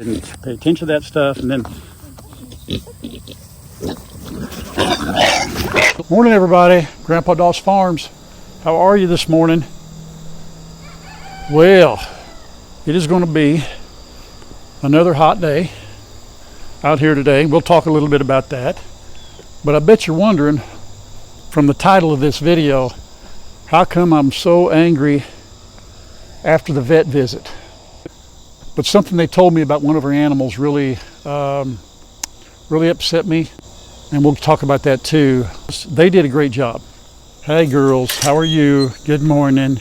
And pay attention to that stuff, and then morning everybody, Grandpa Doss Farms. How are you this morning? Well, it is going to be another hot day out here today. We'll talk a little bit about that, but I bet you're wondering from the title of this video, how come I'm so angry after the vet visit? But something they told me about one of our animals really upset me, and we'll talk about that too. They did a great job. Hey girls, how are you? Good morning.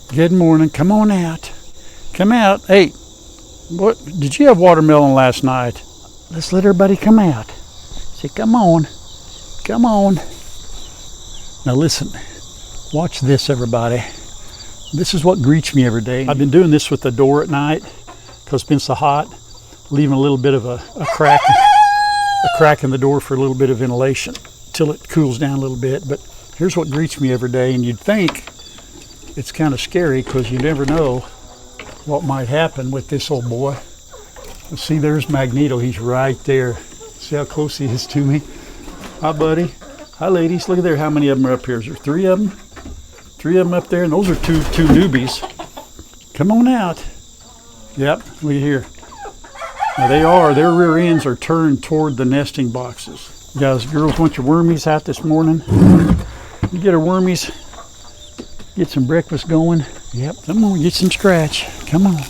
Good morning. Come on out. Come out. Hey, what did you have watermelon last night? Let's let everybody come out. Say, come on. Come on. Now listen, watch this everybody. This is what greets me every day. I've been doing this with the door at night because it's been so hot, leaving a little bit of a crack in the door for a little bit of ventilation till it cools down a little bit. But here's what greets me every day, and you'd think it's kind of scary because you never know what might happen with this old boy. See, there's Magneto. He's right there. See how close he is to me? Hi, buddy. Hi, ladies. Look at there. How many of them are up here? Is there three of them? Three of them up there, and those are two newbies. Come on out. Yep, look at here. Now their rear ends are turned toward the nesting boxes. You guys, girls, want your wormies out this morning? You get our wormies, get some breakfast going. Yep, come on, get some scratch. Come on.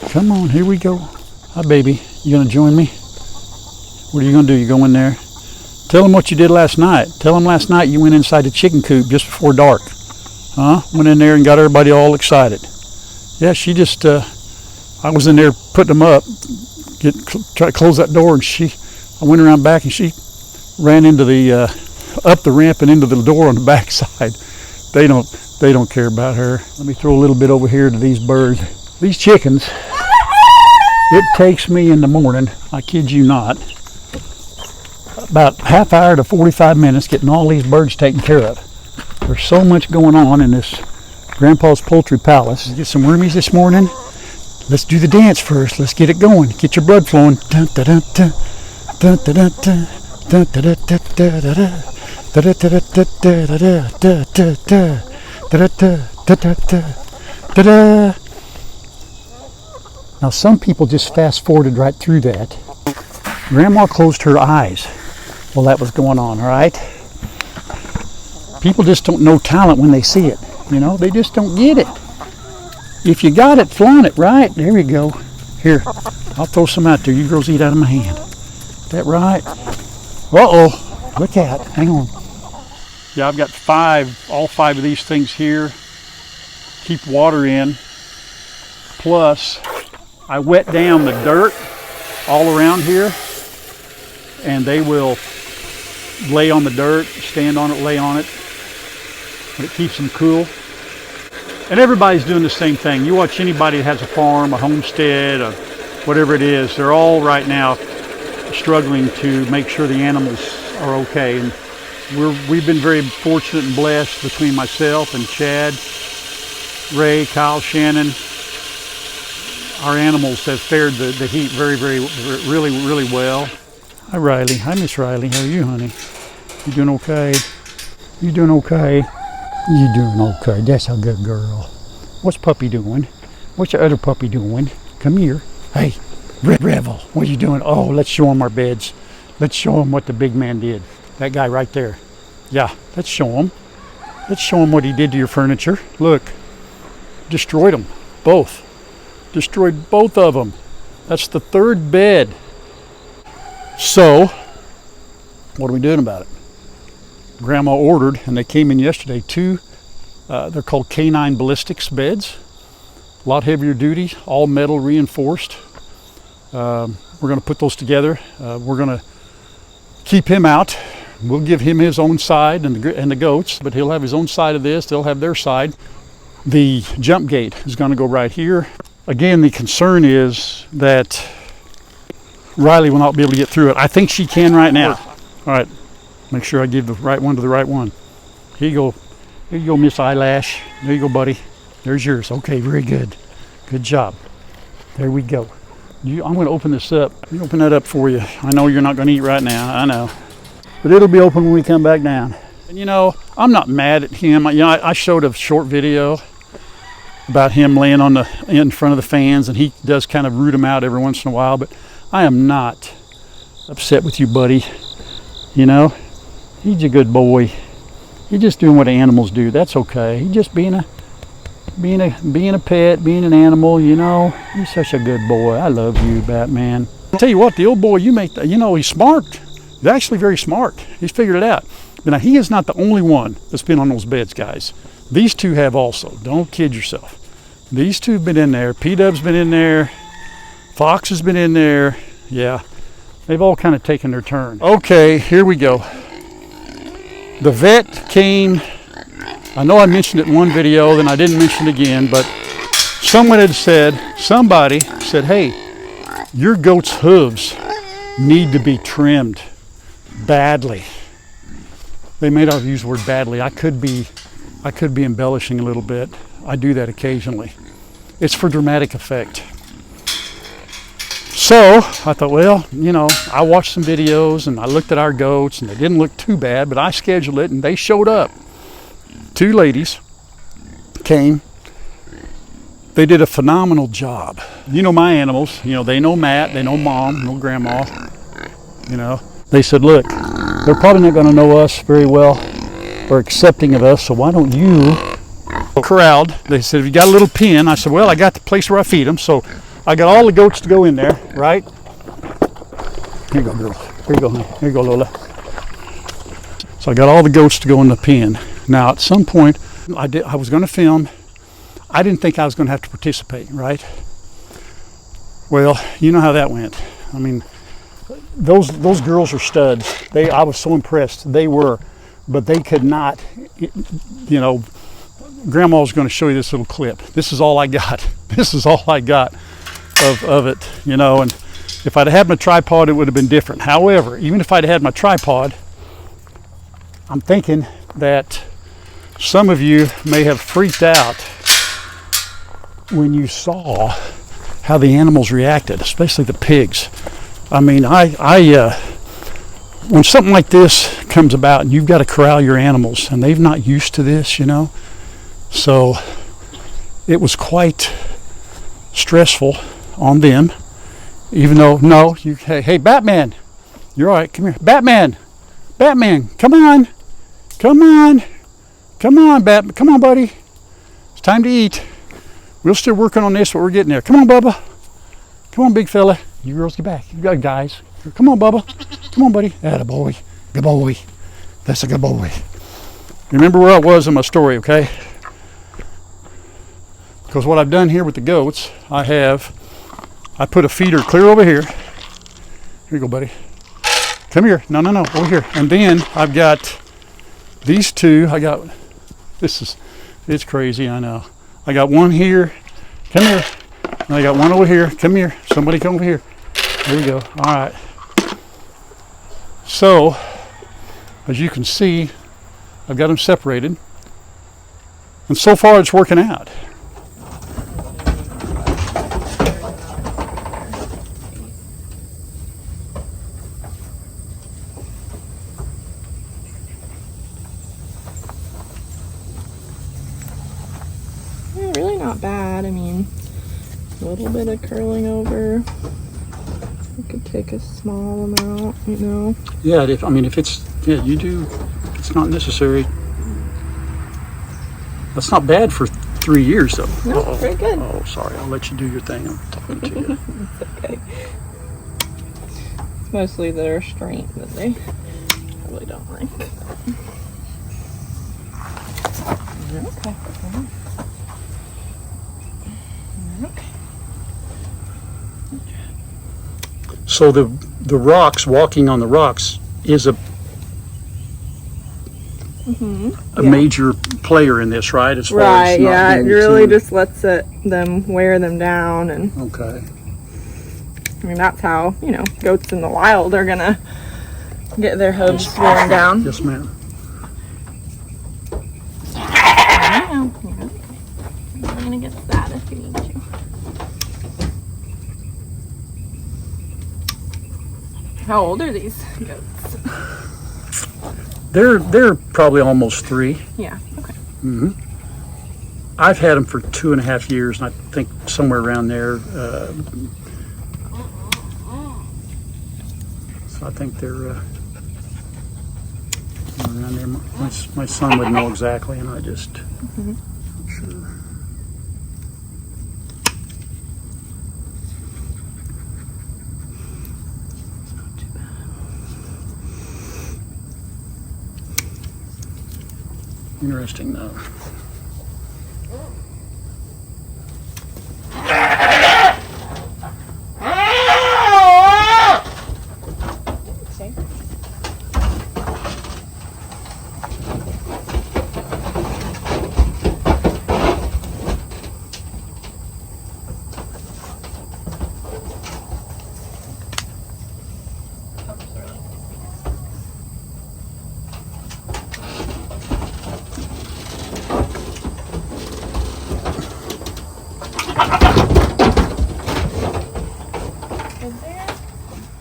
Come on, here we go. Hi, baby. You gonna join me? What are you gonna do? You go in there? Tell them what you did last night. Tell them last night you went inside the chicken coop just before dark. Huh? Went in there and got everybody all excited. Yeah, she just, I was in there putting them up, try to close that door, and I went around back and she ran into up the ramp and into the door on the back side. They don't care about her. Let me throw a little bit over here to these birds. These chickens, it takes me in the morning, I kid you not, about half hour to 45 minutes getting all these birds taken care of. There's so much going on in this Grandpa's Poultry Palace. Get some wormies this morning. Let's do the dance first. Let's get it going. Get your blood flowing. Dun, dun, dun, dun. Dun, dun, dun, dun. Dun, dun, dun, dun, dun, dun, dun. Da da da da da da da da da da da. Now some people just fast forwarded right through that. Grandma closed her eyes while that was going on, all right? People just don't know talent when they see it. You know, they just don't get it. If you got it, flaunt it, right? There we go. Here, I'll throw some out there. You girls eat out of my hand. That right? Uh-oh. Look out. Hang on. Yeah, I've got all five of these things here. Keep water in. Plus, I wet down the dirt all around here, and they will lay on the dirt, stand on it, lay on it, and it keeps them cool. And everybody's doing the same thing. You watch anybody that has a farm, a homestead, whatever it is, they're all right now struggling to make sure the animals are okay. And we've been very fortunate and blessed between myself and Chad, Ray, Kyle, Shannon. Our animals have fared the heat really well. Hi, Riley. Hi, Miss Riley. How are you, honey? You doing okay? You doing okay? You doing okay. That's a good girl. What's Puppy doing? What's your other puppy doing? Come here. Hey, Revel, what are you doing? Oh, let's show him our beds. Let's show him what the big man did. That guy right there. Yeah, let's show him. Let's show him what he did to your furniture. Look, destroyed them, both. Destroyed both of them. That's the third bed. So, what are we doing about it? Grandma ordered, and they came in yesterday, two, they're called canine ballistics beds. A lot heavier duty, all metal reinforced. We're going to put those together. We're going to keep him out. We'll give him his own side and the goats, but he'll have his own side of this. They'll have their side. The jump gate is going to go right here. Again, the concern is that Riley will not be able to get through it. I think she can right now. All right, make sure I give the right one to the right one. Here you go. Here you go, Miss Eyelash. There you go, buddy. There's yours. Okay, very good. Good job. There we go. I'm going to open this up. Let me open that up for you. I know you're not going to eat right now. I know. But it'll be open when we come back down. And you know, I'm not mad at him. You know, I showed a short video about him laying in front of the fans, and he does kind of root them out every once in a while. But I am not upset with you, buddy. You know, he's a good boy. He's just doing what animals do. That's okay. He's just being a pet, being an animal. You know, he's such a good boy. I love you, Batman. I'll tell you what, the old boy you make, you know, he's smart. He's actually very smart. He's figured it out. But now he is not the only one that's been on those beds, guys. These two have also. Don't kid yourself. These two have been in there. P-Dub's been in there. Fox has been in there. Yeah, they've all kind of taken their turn. Okay, here we go. The vet came. I know I mentioned it in one video, then I didn't mention it again, but somebody said, hey, your goat's hooves need to be trimmed badly. They may not use the word badly. I could be embellishing a little bit. I do that occasionally. It's for dramatic effect. So I thought, well, you know, I watched some videos and I looked at our goats and they didn't look too bad, but I scheduled it and they showed up. Two ladies came. They did a phenomenal job. You know my animals, you know, they know Matt, they know Mom, know Grandma, you know. They said, look, they're probably not going to know us very well or accepting of us, so why don't you corralled. They said, have you got a little pen? I said, well, I got the place where I feed them, so I got all the goats to go in there, right? Here you go, girl. Here you go, honey. Here you go, Lola. So I got all the goats to go in the pen. Now, at some point, I was going to film. I didn't think I was going to have to participate, right? Well, you know how that went. I mean, those girls are studs. I was so impressed. They were, but they could not, you know. Grandma was going to show you this little clip. This is all I got. This is all I got of it, you know. And if I'd had my tripod, it would have been different. However, even if I'd had my tripod, I'm thinking that some of you may have freaked out when you saw how the animals reacted, especially the pigs. I mean, when something like this comes about and you've got to corral your animals and they've not used to this, you know, so it was quite stressful on them, even though, hey, Batman, you're all right, come here. Batman, come on, Batman, come on, buddy. It's time to eat. We're still working on this, but we're getting there. Come on, Bubba. Come on, big fella. You girls get back. You got guys. Come on, Bubba. Come on, buddy. Atta boy. Good boy. That's a good boy. Remember where I was in my story, okay? Because what I've done here with the goats, I put a feeder clear over here. Here you go, buddy. Come here. No, over here. And then I've got these two. It's crazy, I know. I got one here. Come here. And I got one over here. Come here. Somebody come over here. There we go. All right. So, as you can see, I've got them separated. And so far it's working out. Really not bad. I mean, a little bit of curling over. I could take a small amount, you know. Yeah, if it's not necessary. That's not bad for 3 years, though. No, very good. Oh, sorry. I'll let you do your thing. I'm talking to you. It's okay. It's mostly the restraint that they really don't like. Okay. Okay. So the rocks, walking on the rocks, is a major player in this, right? As far as not it really just lets them wear them down, and okay. I mean that's how goats in the wild are gonna get their hooves worn down. Yes, ma'am. You're gonna get that if you need to. How old are these goats? They're probably almost 3. Yeah, okay. I've had them for 2.5 years, and I think somewhere around there. So I think they're around there. My son would know exactly, and I just I'm sure. Not too bad. Interesting though.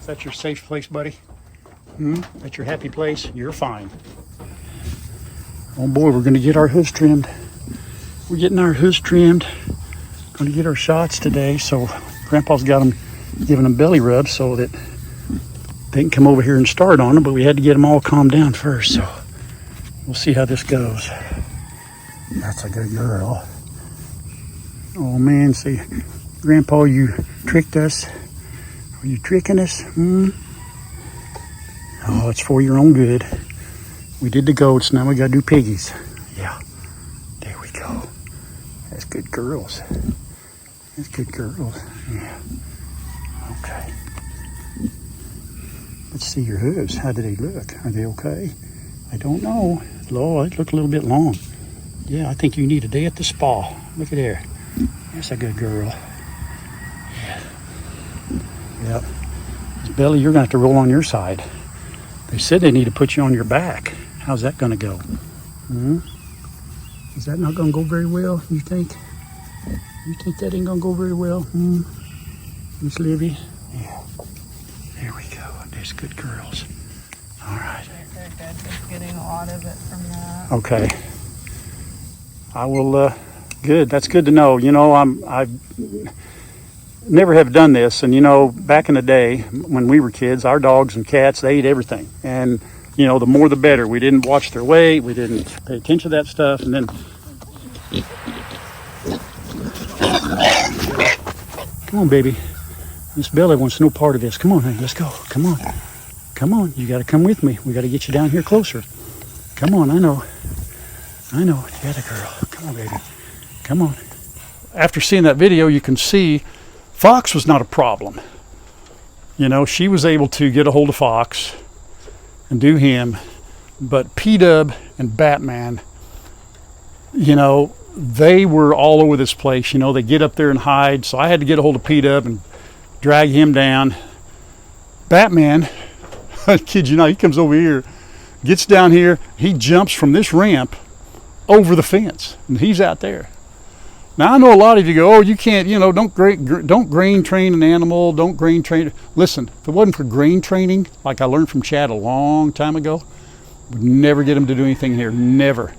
Is that your safe place, buddy? That's your happy place? You're fine. Oh boy, we're gonna get our hooves trimmed. We're getting our hooves trimmed. Gonna get our shots today. So Grandpa's got them, giving them belly rubs so that they can come over here and start on them, but we had to get them all calmed down first. So we'll see how this goes. That's a good girl. Oh man, see, Grandpa, you tricked us. Are you tricking us? Oh, it's for your own good. We did the goats, now we gotta do piggies. Yeah, there we go. That's good girls. That's good girls. Yeah. Okay. Let's see your hooves. How do they look? Are they okay? I don't know. Lord, they look a little bit long. Yeah, I think you need a day at the spa. Look at there. That's a good girl. Yeah. Yep. Belly, you're gonna have to roll on your side. They said they need to put you on your back. How's that gonna go? Is that not gonna go very well, you think? You think that ain't gonna go very well? Miss Livy? Yeah. There we go. There's good girls. All right. They're good. Just getting a lot of it from that. Okay. I will, good. That's good to know. You know, I've never have done this, and you know, back in the day when we were kids, our dogs and cats, they ate everything, and you know, the more the better. We didn't watch their weight, we didn't pay attention to that stuff, and then come on, baby, Miss Belly wants no part of this. Come on, honey, let's go. Come on, you got to come with me. We got to get you down here closer. Come on. I know, you got a girl. Come on, baby, come on. After seeing that video, you can see Fox was not a problem. You know, she was able to get a hold of Fox and do him, but P-Dub and Batman, you know, they were all over this place. You know, they get up there and hide, so I had to get a hold of P-Dub and drag him down. Batman, I kid you not, he comes over here, gets down here, he jumps from this ramp over the fence, and he's out there. Now, I know a lot of you go, oh, you can't, you know, don't grain train an animal, don't grain train. Listen, if it wasn't for grain training, like I learned from Chad a long time ago, would never get him to do anything here, never.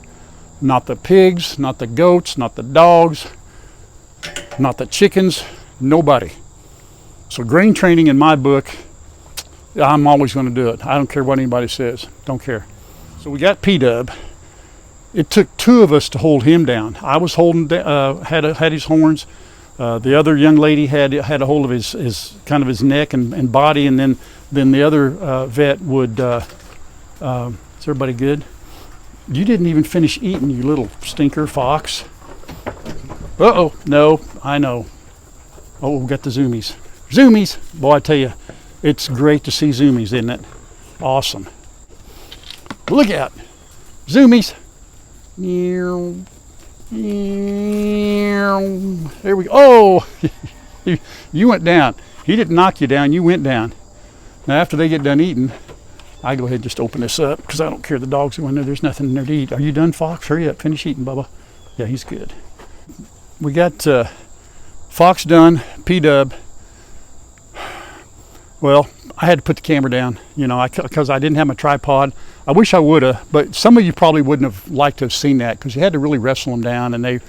Not the pigs, not the goats, not the dogs, not the chickens, nobody. So grain training in my book, I'm always going to do it. I don't care what anybody says, don't care. So we got P-Dub. It took 2 of us to hold him down. I was holding, had his horns. The other young lady had a hold of his kind of his neck and body, and then the other vet would. Is everybody good? You didn't even finish eating, you little stinker, Fox. No, I know. Oh, we got the zoomies. Zoomies, boy, I tell you, it's great to see zoomies, isn't it? Awesome. Look out, zoomies. There we go. Oh, you went down. He didn't knock you down, you went down. Now after they get done eating, I go ahead and just open this up because I don't care, the dogs go in there, there's nothing in there to eat. Are you done, Fox? Hurry up, finish eating, Bubba. Yeah, he's good. We got Fox done, P-Dub. Well, I had to put the camera down, you know, because I didn't have my tripod. I wish I would have, but some of you probably wouldn't have liked to have seen that, because you had to really wrestle them down, and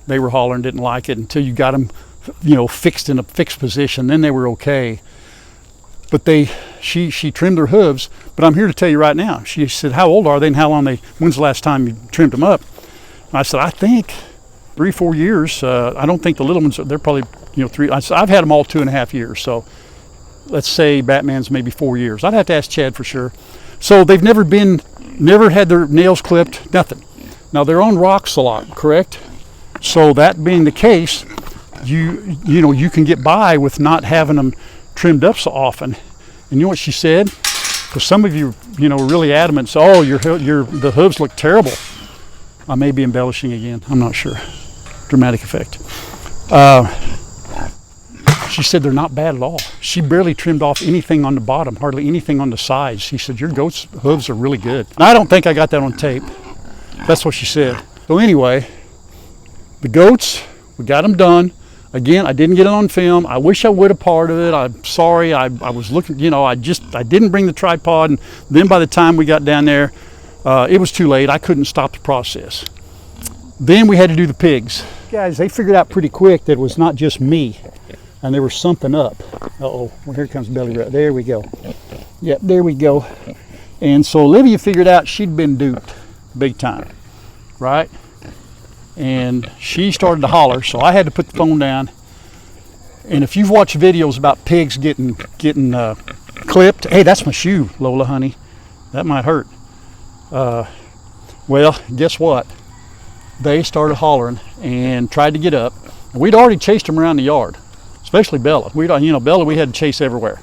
they were hollering, didn't like it until you got them, you know, fixed in a fixed position. Then they were okay. But she trimmed their hooves. But I'm here to tell you right now. She said, "How old are they, and when's the last time you trimmed them up?" And I said, "I think 3-4 years. I don't think the little ones, they're probably, you know, 3. I've had them all 2.5 years. So let's say Batman's maybe 4 years. I'd have to ask Chad for sure. So they've never had their nails clipped, nothing. Now they're on rocks a lot, correct? So that being the case, you know, you can get by with not having them trimmed up so often." And you know what she said? Because some of you, you know, were really adamant. So, "Oh, the hooves look terrible." I may be embellishing again. I'm not sure. Dramatic effect. She said they're not bad at all. She barely trimmed off anything on the bottom, hardly anything on the sides. She said, "Your goat's hooves are really good." And I don't think I got that on tape. That's what she said. So anyway, the goats, we got them done. Again, I didn't get it on film. I wish I would have part of it. I'm sorry. I was looking, you know, I didn't bring the tripod. And then by the time we got down there, it was too late. I couldn't stop the process. Then we had to do the pigs. Guys, they figured out pretty quick that it was not just me, and there was something up. Uh-oh, well, here comes belly rub. There we go. Yep, there we go. And so Olivia figured out she'd been duped big time, right? And she started to holler, so I had to put the phone down. And if you've watched videos about pigs getting clipped, hey, that's my shoe, Lola, honey. That might hurt. Well, guess what? They started hollering and tried to get up. And we'd already chased them around the yard, especially Bella. Bella, we had to chase everywhere.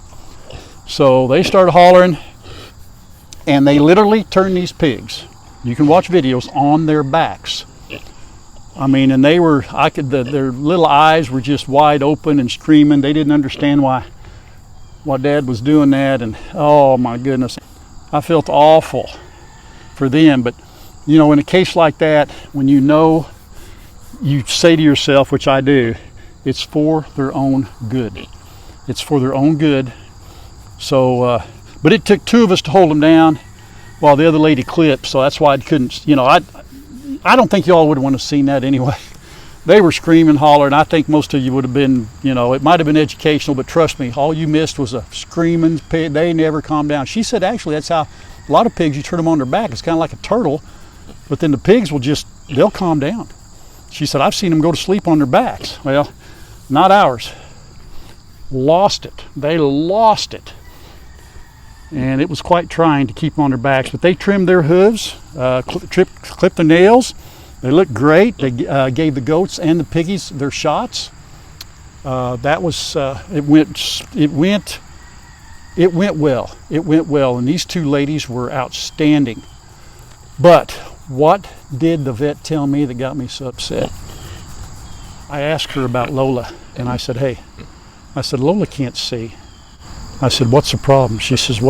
So they started hollering, and they literally turned these pigs. You can watch videos on their backs. I mean, and they were, their little eyes were just wide open and screaming. They didn't understand why Dad was doing that. And oh my goodness, I felt awful for them. But you know, in a case like that, when you know, you say to yourself, which I do, it's for their own good. It's for their own good. So, but it took 2 of us to hold them down while the other lady clipped. So that's why I couldn't, you know, I don't think y'all would want to have seen that anyway. They were screaming, hollering. I think most of you would have been, you know, it might have been educational, but trust me, all you missed was a screaming pig. They never calmed down. She said, actually, that's how a lot of pigs, you turn them on their back. It's kind of like a turtle, but then the pigs they'll calm down. She said, I've seen them go to sleep on their backs. Well, not ours. Lost it. They lost it. And it was quite trying to keep them on their backs, but they trimmed their hooves, clipped their nails. They looked great. They gave the goats and the piggies their shots. That was it went well. It went well, and these 2 ladies were outstanding. But what did the vet tell me that got me so upset? I asked her about Lola, and I said, "Hey," I said, "Lola can't see." I said, "What's the problem?" She says,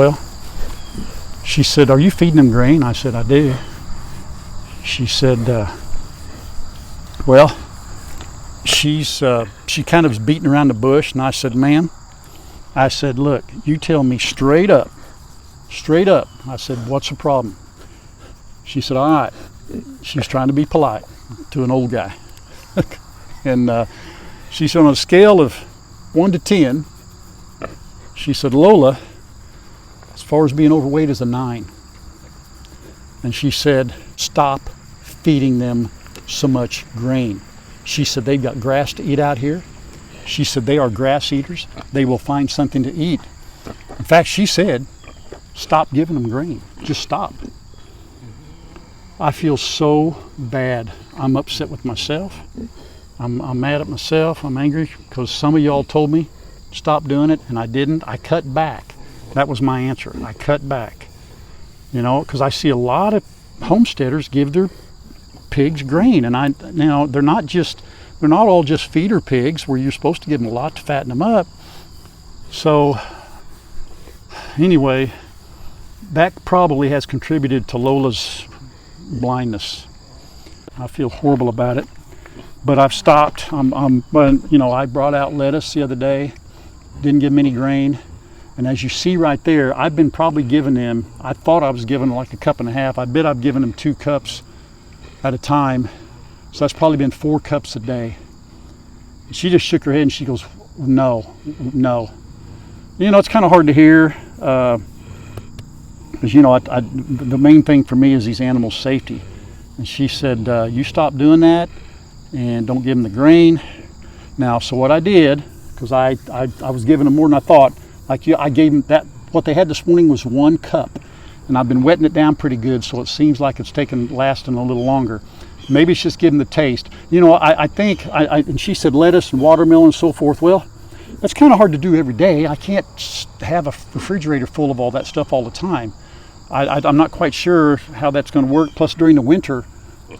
she said, "Are you feeding them grain?" I said, "I do." She said, "Well, she kind of was beating around the bush." And I said, "Ma'am," I said, "look, you tell me straight up. I said, what's the problem?" She said, "All right." She was trying to be polite to an old guy. And she said, on a scale of 1 to 10, she said, "Lola, as far as being overweight, is a 9. And she said, "Stop feeding them so much grain." She said, "They've got grass to eat out here." She said, "They are grass eaters. They will find something to eat." In fact, she said, "Stop giving them grain. Just stop." I feel so bad. I'm upset with myself. I'm mad at myself. I'm angry because some of y'all told me stop doing it, and I didn't. I cut back. That was my answer. I cut back. You know, because I see a lot of homesteaders give their pigs grain, and they're not all just feeder pigs where you're supposed to give them a lot to fatten them up. So anyway, that probably has contributed to Lola's blindness. I feel horrible about it, but I've stopped. I brought out lettuce the other day. Didn't give them any grain. And as you see right there, I've been probably giving them, I thought I was giving them like a cup and a half. I bet I've given them 2 cups at a time. So that's probably been 4 cups a day. And she just shook her head and she goes, no. You know, it's kind of hard to hear. Because, you know, the main thing for me is these animals' safety. And she said, you stop doing that and don't give them the grain. Now, so what I did, because I was giving them more than I thought, like I gave them that, what they had this morning was 1 cup. And I've been wetting it down pretty good, so it seems like it's lasting a little longer. Maybe it's just giving the taste. You know, I think, and she said lettuce and watermelon and so forth. Well, that's kind of hard to do every day. I can't have a refrigerator full of all that stuff all the time. I'm not quite sure how that's going to work. Plus, during the winter,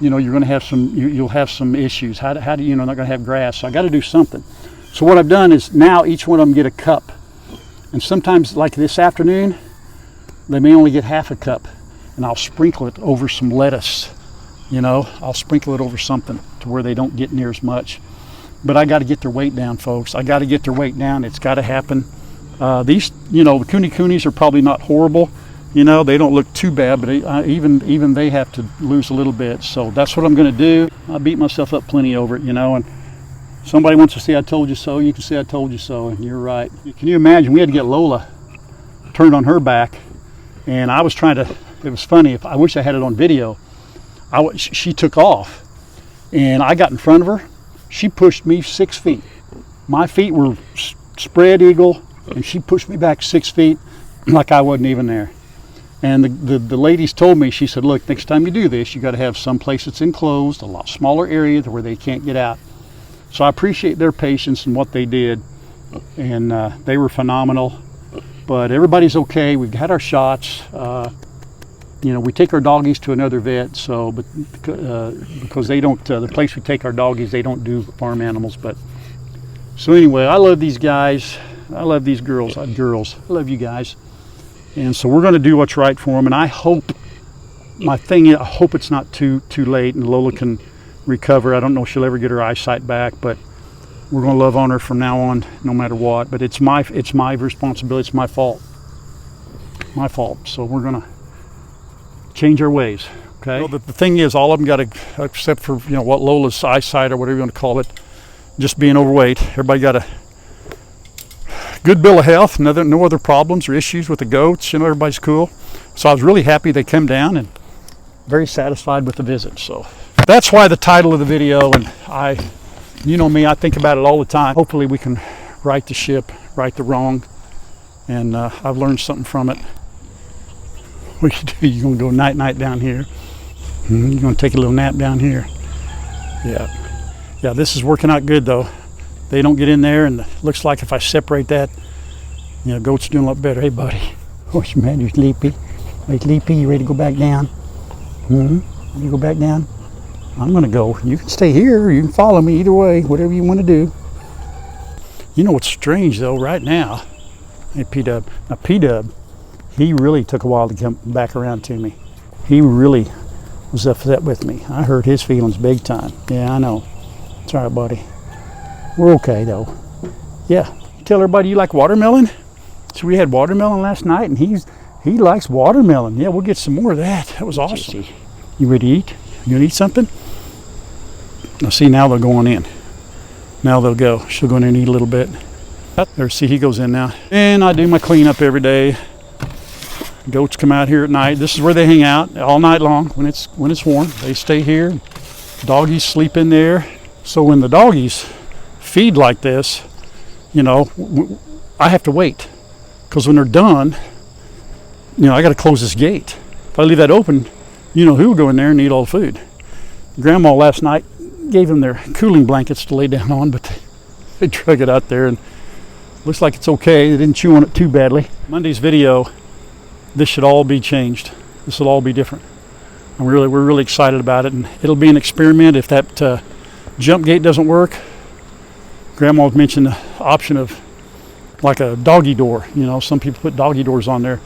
you know, you're going to have you'll have some issues. How do you know, not going to have grass? So I got to do something. So what I've done is now each one of them get a cup. And sometimes, like this afternoon, they may only get half a cup. And I'll sprinkle it over some lettuce. You know, I'll sprinkle it over something to where they don't get near as much. But I got to get their weight down, folks. I got to get their weight down. It's got to happen. These, you know, the coonies are probably not horrible. You know, they don't look too bad, but even they have to lose a little bit. So that's what I'm going to do. I beat myself up plenty over it, you know. And somebody wants to say I told you so. You can say I told you so, and you're right. Can you imagine? We had to get Lola turned on her back, and I was trying to. It was funny. I wish I had it on video. She took off, and I got in front of her. She pushed me 6 feet. My feet were spread eagle, and she pushed me back 6 feet like I wasn't even there. And the ladies told me, she said, look, next time you do this, you got to have some place that's enclosed, a lot smaller area to where they can't get out. So I appreciate their patience and what they did, and they were phenomenal. But everybody's okay. We've had our shots. You know, we take our doggies to another vet, so because they don't, the place we take our doggies, they don't do farm animals. But so anyway, I love these guys. I love these girls. I love you guys. And so we're going to do what's right for them. And I hope, my thing is, I hope it's not too late and Lola can recover. I don't know if she'll ever get her eyesight back, but we're going to love on her from now on, no matter what. But it's my responsibility. It's my fault. My fault. So we're going to change our ways. Okay. Well, the thing is, all of them got to, except for, you know, what Lola's eyesight or whatever you want to call it, just being overweight. Everybody got a good bill of health. No other problems or issues with the goats. You know, everybody's cool. So I was really happy they came down and very satisfied with the visit. So that's why the title of the video. And you know me, I think about it all the time. Hopefully we can right the ship, right the wrong. And I've learned something from it. What you do, you're going to go night down here. You're going to take a little nap down here. Yeah, this is working out good though. They don't get in there, and it looks like if I separate that, you know, goat's doing a lot better. Hey buddy, what's your man? You're sleepy? Are you sleepy? You ready to go back down? You go back down? I'm going to go. You can stay here, or you can follow me, either way, whatever you want to do. You know what's strange though, right now, hey P-Dub, now P-Dub, he really took a while to come back around to me. He really was upset with me. I hurt his feelings big time. Yeah, I know. It's all right, buddy. We're okay though. Yeah. Tell everybody you like watermelon. So we had watermelon last night, and he likes watermelon. Yeah, we'll get some more of that. That was awesome. You ready to eat? You gonna eat something? Now see, now they're going in. Now they'll go. She'll go in there and eat a little bit. There, see, he goes in now. And I do my cleanup every day. Goats come out here at night. This is where they hang out all night long when it's warm. They stay here. Doggies sleep in there. So when the doggies feed like this, you know, I have to wait, because when they're done, you know, I got to close this gate. If I leave that open, you know who will go in there and eat all the food. Grandma last night gave them their cooling blankets to lay down on, but they drug it out there, and looks like it's okay. They didn't chew on it too badly. Monday's video, this should all be changed. This will all be different. And we're really excited about it, and it'll be an experiment. If that jump gate doesn't work, Grandma mentioned the option of like a doggy door. You know, some people put doggy doors on there.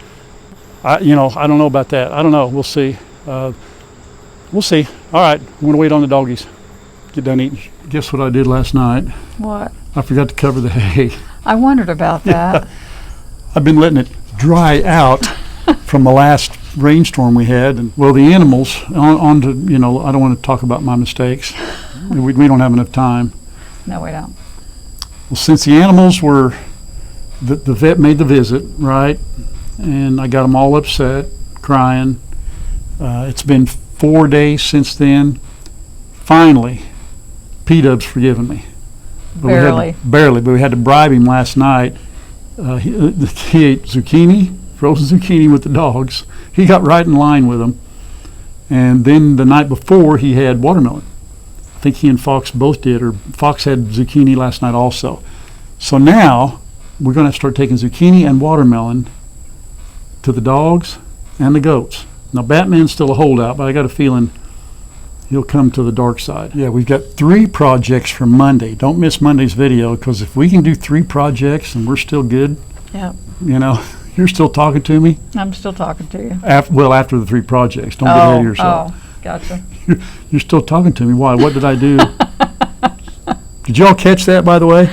I don't know about that. I don't know. We'll see. We'll see. All right, I'm going to wait on the doggies. Get done eating. Guess what I did last night? What? I forgot to cover the hay. I wondered about that. I've been letting it dry out from the last rainstorm we had. And well, the animals, on to, you know, I don't want to talk about my mistakes. We don't have enough time. No, we don't. Well, since the animals were, the vet made the visit, right? And I got them all upset, crying. It's been 4 days since then. Finally, P-Dub's forgiven me. But Barely. Barely, but we had to bribe him last night. He ate zucchini, frozen zucchini with the dogs. He got right in line with them. And then the night before, he had watermelon. I think he and Fox both did, or Fox had zucchini last night also. So now we're going to start taking zucchini and watermelon to the dogs and the goats. Now Batman's still a holdout, but I got a feeling he'll come to the dark side. Yeah, we've got 3 projects for Monday. Don't miss Monday's video, because if we can do 3 projects and we're still good, Yep. you know, you're still talking to me? I'm still talking to you. After the 3 projects. Don't get ahead of yourself. Oh, gotcha. You're still talking to me. Why? What did I do? Did y'all catch that, by the way?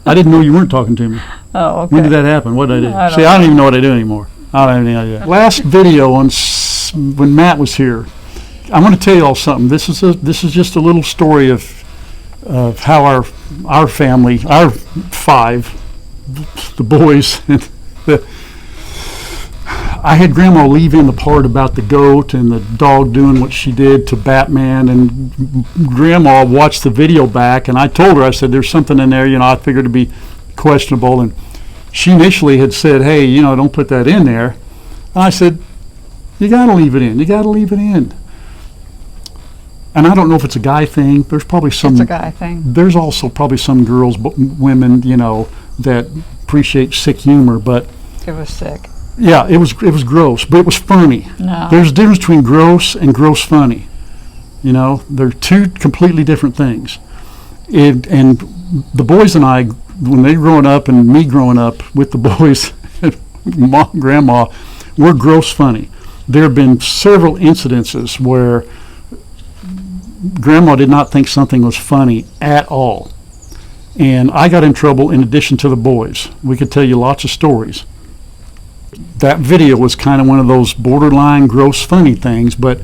I didn't know you weren't talking to me. Oh, okay. When did that happen? What did I do? I don't See, I don't know. even know what I do anymore. I don't have any idea. Last video when Matt was here, I want to tell you all something. This is just a little story of how our family, our 5, the boys, and I had Grandma leave in the part about the goat and the dog doing what she did to Batman, and Grandma watched the video back, and I told her, I said, there's something in there, you know, I figured it'd be questionable, and she initially had said, hey, you know, don't put that in there. And I said, you gotta leave it in, you gotta leave it in. And I don't know if it's a guy thing, there's probably some. It's a guy thing. There's also probably some girls, women, you know, that appreciate sick humor, but It was sick. yeah, it was gross, but it was funny. No. There's a difference between gross and gross funny. You know, they're 2 completely different things. And the boys and I, when they growing up and me growing up with the boys, Mom, Grandma, we're gross funny. There have been several incidences where Grandma did not think something was funny at all. And I got in trouble in addition to the boys. We could tell you lots of stories. That video was kind of one of those borderline gross funny things, but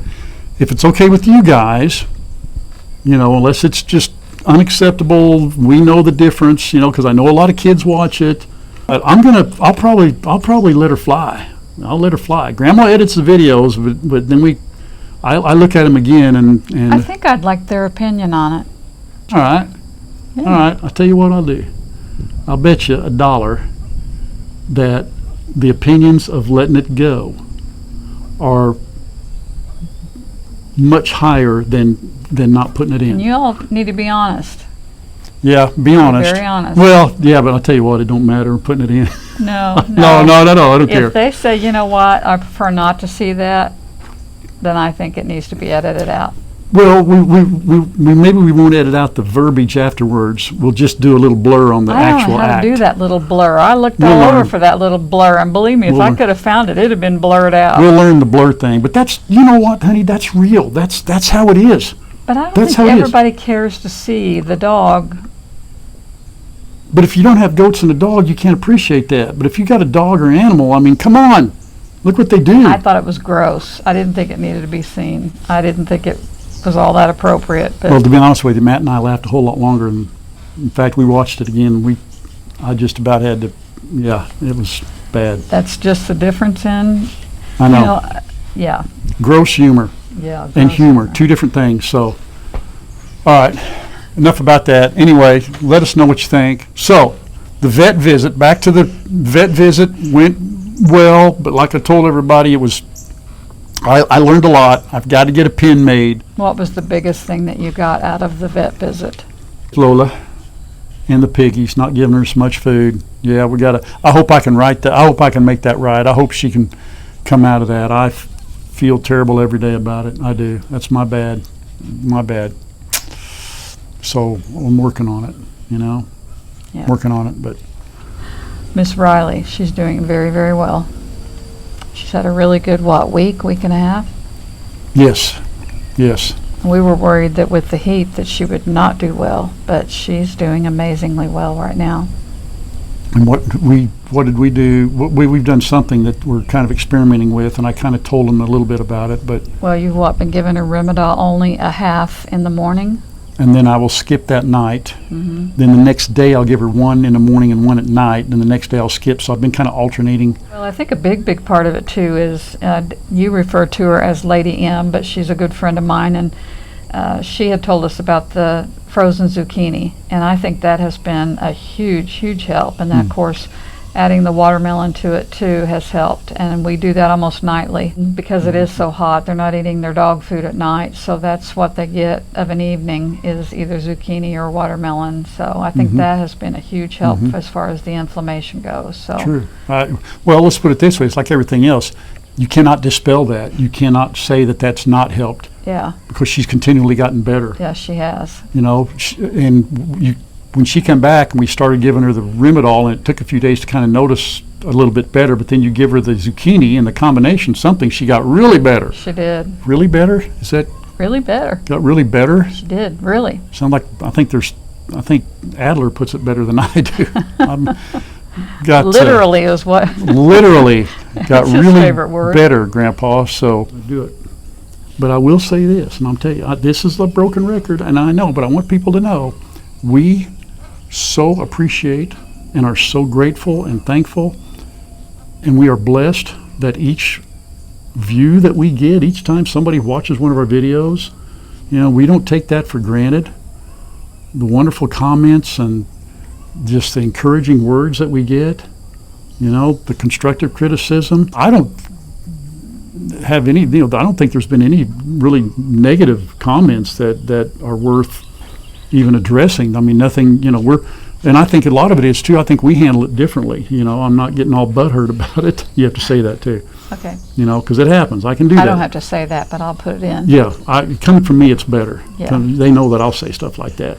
if it's okay with you guys, you know, unless it's just unacceptable, we know the difference, you know, because I know a lot of kids watch it. I'll probably let her fly. I'll let her fly. Grandma edits the videos, but then I look at them again and I think I'd like their opinion on it. all right, Yeah. all right. I'll tell you what I'll do. I'll bet you $1 that the opinions of letting it go are much higher than not putting it in. And you all need to be honest. Yeah, be honest. Very honest. Well, yeah, but I'll tell you what, it don't matter putting it in. No, No, I don't care. If they say, you know what, I prefer not to see that, then I think it needs to be edited out. Well, we maybe we won't edit out the verbiage afterwards. We'll just do a little blur on the I don't actual know how act. to do that little blur. I looked We'll all over learn. for that little blur, and believe me, if We'll I learn. could have found it, it'd have been blurred out. We'll learn the blur thing, but that's, you know what, honey, that's real. That's how it is. But I don't that's think how it is. everybody cares to see the dog. But if you don't have goats and a dog, you can't appreciate that. But if you got a dog or an animal, I mean, come on, look what they do. I thought it was gross. I didn't think it needed to be seen. I didn't think it was all that appropriate. But Well, to be honest with you, Matt and I laughed a whole lot longer. And in fact, we watched it again. I just about had to. Yeah, it was bad. that's just the difference in, I you know. know, yeah, Gross humor yeah. and gross humor, 2 different things. So, all right, enough about that. Anyway, let us know what you think. So, the vet visit. Back to the vet visit went well, but like I told everybody, it was. I learned a lot. I've got to get a pin made. What was the biggest thing that you got out of the vet visit? Lola and the piggies, not giving her so much food. Yeah, we got to. I hope I can write that. I hope I can make that right. I hope she can come out of that. I feel terrible every day about it. I do. That's my bad. My bad. So I'm working on it. You know, Yeah. working on it. But Miss Riley, she's doing very, very well. She's had a really good, week and a half? yes, yes. We were worried that with the heat that she would not do well, but she's doing amazingly well right now. And what did we do? We've done something that we're kind of experimenting with, and I kind of told them a little bit about it. But Well, you've been giving her Rimadyl only a half in the morning? and then I will skip that night. Mm-hmm. Then the next day I'll give her one in the morning and one at night. And the next day I'll skip. So I've been kind of alternating. Well, I think a big part of it too is you refer to her as Lady M, but she's a good friend of mine, and she had told us about the frozen zucchini, and I think that has been a huge help. And that, of course, adding the watermelon to it too has helped, and we do that almost nightly because it is so hot. They're not eating their dog food at night, so that's what they get of an evening is either zucchini or watermelon. So I think that has been a huge help as far as the inflammation goes. So True. Well, let's put it this way. It's like everything else. You cannot dispel that. You cannot say that that's not helped, yeah, because she's continually gotten better. yes, she has. You know, when she came back and we started giving her the Rimadyl, and it took a few days to kind of notice a little bit better, but then you give her the zucchini and the combination, she got really better. She did. Really better? Is that Really better. got really better? She did, really. Sound like I think Adler puts it better than I do. Got Literally is what. literally got That's his really favorite word. better, Grandpa. So do it. But I will say this, and I'm telling you, this is a broken record, and I know, but I want people to know, we so appreciate and are so grateful and thankful, and we are blessed that each view that we get, each time somebody watches one of our videos, we don't take that for granted. The wonderful comments and just the encouraging words that we get, the constructive criticism. I don't have any, I don't think there's been any really negative comments that are worth even addressing. I mean, nothing, and I think a lot of it is too, I think we handle it differently. I'm not getting all butthurt about it. You have to say that too. Okay. Because it happens. I can do that. I don't have to say that, but I'll put it in. Yeah, coming from me, it's better. Yeah. They know that I'll say stuff like that.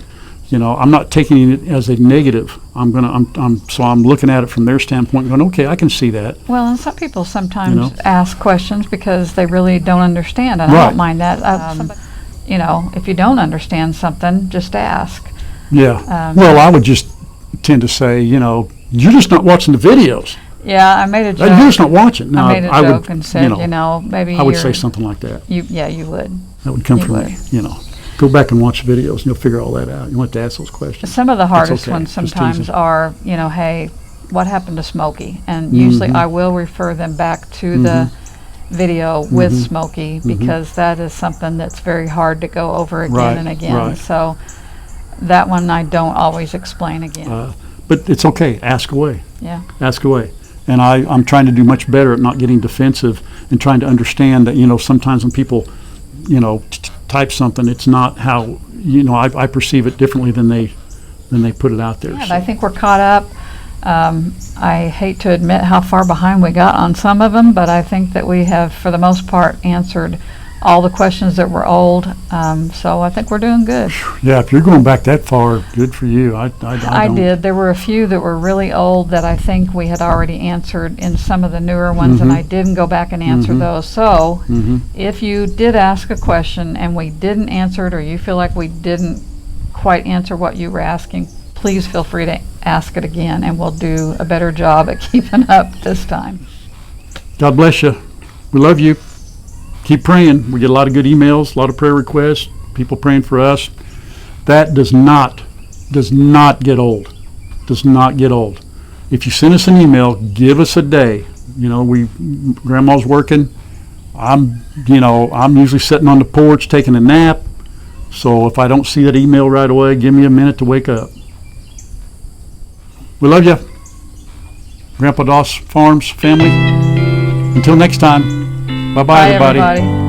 I'm not taking it as a negative. I'm looking at it from their standpoint, going, okay, I can see that. Well, and some people sometimes ask questions because they really don't understand, and I Right. don't mind that. If you don't understand something, just ask. Yeah. Well, I would just tend to say, you're just not watching the videos. Yeah, I made a joke. You're just not watching. No, I made a I joke would, and said, maybe I would say something like that. You would. That would come You from would. me. Go back and watch the videos, and you'll figure all that out. You want to ask those questions. Some of the hardest okay. ones Just sometimes teasing. are, hey, what happened to Smokey? And usually I will refer them back to the video with Smokey, because that is something that's very hard to go over again Right, and again. right. So that one I don't always explain again. But it's okay. Ask away. Yeah. Ask away. And I'm trying to do much better at not getting defensive and trying to understand that, sometimes when people, type something, it's not how, I perceive it differently than they put it out there. Yeah, and I think we're caught up. I hate to admit how far behind we got on some of them, but I think that we have, for the most part, answered all the questions that were old. So I think we're doing good. Yeah, if you're going back that far, good for you. I don't. did. There were a few that were really old that I think we had already answered in some of the newer ones, and I didn't go back and answer those. So if you did ask a question and we didn't answer it, or you feel like we didn't quite answer what you were asking, please feel free to ask it again, and we'll do a better job at keeping up this time. God bless you. We love you. Keep praying. We get a lot of good emails, a lot of prayer requests, people praying for us. That does not get old. Does not get old. If you send us an email, give us a day. Grandma's working. I'm usually sitting on the porch taking a nap. So if I don't see that email right away, give me a minute to wake up. We love you. Grandpa Doss Farms family. Until next time. Bye-bye, everybody.